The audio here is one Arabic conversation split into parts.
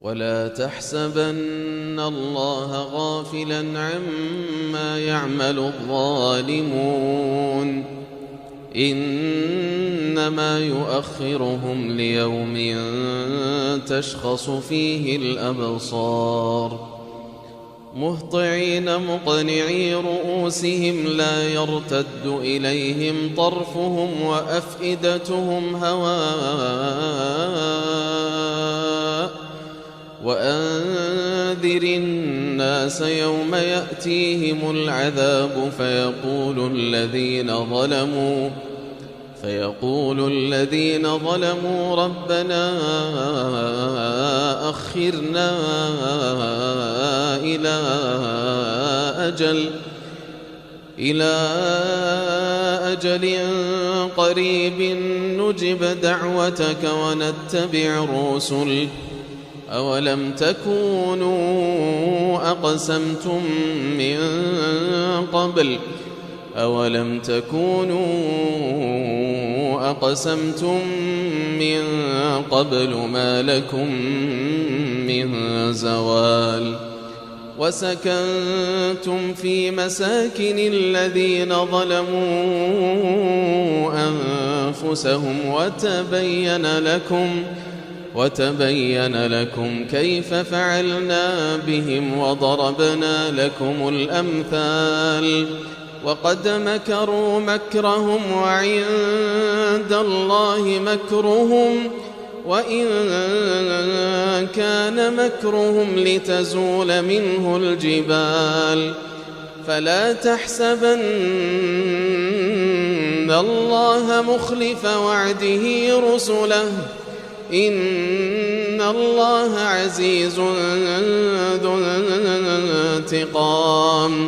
ولا تحسبن الله غافلا عما يعمل الظالمون إنما يؤخرهم ليوم تشخص فيه الأبصار مهطعين مقنعي رؤوسهم لا يرتد إليهم طرفهم وأفئدتهم هواء وأنذر الناس يوم يأتيهم العذاب فيقول الذين ظلموا ربنا أخرنا إلى أجل قريب نجب دعوتك ونتبع الرسل أولم تكونوا أقسمتم من قبل ما لكم من زوال وسكنتم في مساكن الذين ظلموا أنفسهم وتبين لكم كيف فعلنا بهم وضربنا لكم الأمثال وقد مكروا مكرهم وعند الله مكرهم وإن كان مكرهم لتزول منه الجبال فلا تحسبن الله مخلف وعده رسله إن الله عزيز ذو انتقام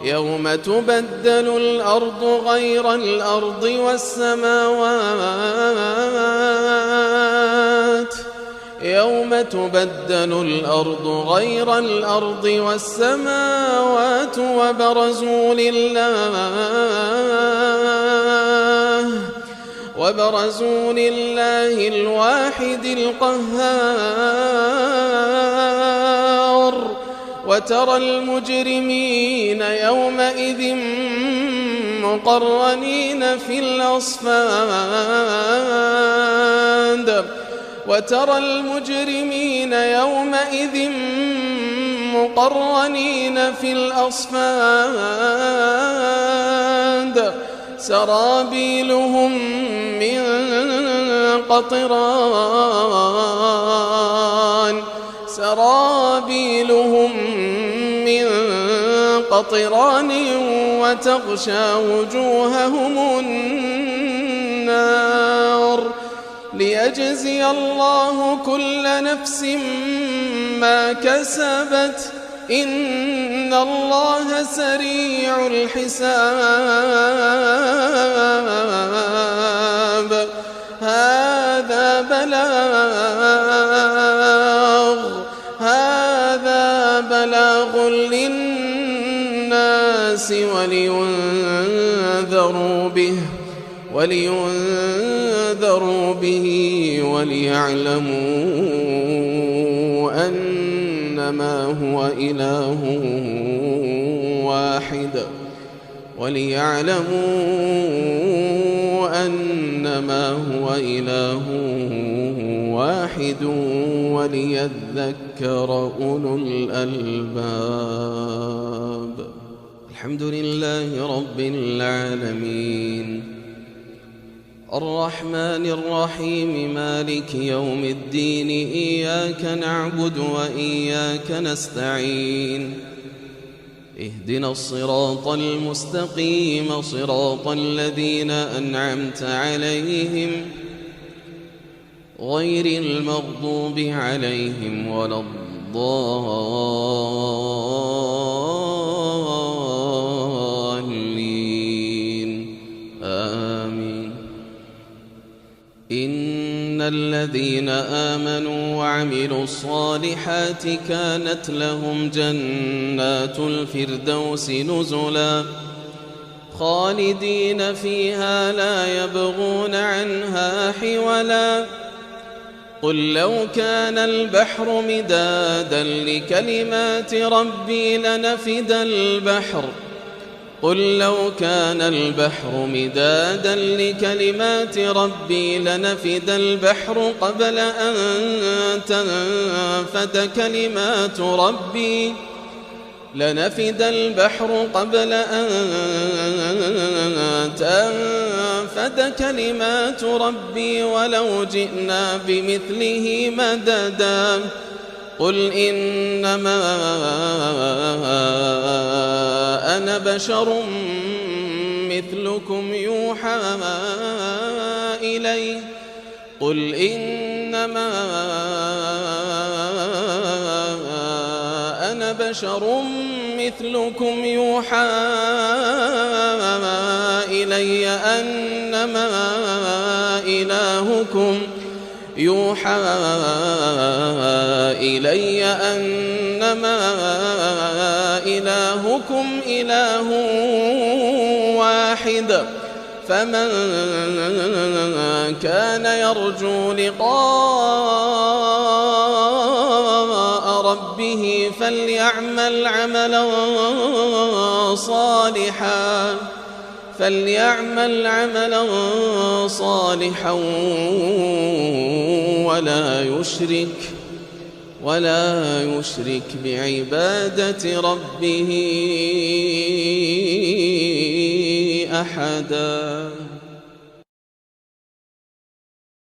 يوم تبدل الأرض غير الأرض والسماوات وبرزوا لله الواحد القهار وترى المجرمين يومئذ مقرنين في الأصفاد سرابيلهم من قطران وتغشى وجوههم النار ليجزي الله كل نفس ما كسبت إن الله سريع الحساب هذا بلاغ للناس ولينذروا به وليعلموا أنما هو إله واحد وليذكر أولو الألباب الحمد لله رب العالمين الرحمن الرحيم مالك يوم الدين إياك نعبد وإياك نستعين اهدنا الصراط المستقيم صراط الذين أنعمت عليهم غير المغضوب عليهم ولا الضالين آمين إن الذين آمنوا وعملوا الصالحات كانت لهم جنات الفردوس نزلا خالدين فيها لا يبغون عنها حولا قل لو كان البحر مدادا لكلمات ربي لنفد البحر قل لو كان البحر مدادا لكلمات ربي لنفد البحر قبل أن تنفد كلمات ربي ولو جئنا بمثله مددا قل إنما أنا بشر مثلكم يوحى إلي أنما إلهكم إله واحد فمن كان يرجو لقاء ربه فليعمل عملا صالحا ولا يشرك بعبادة ربه أحدا.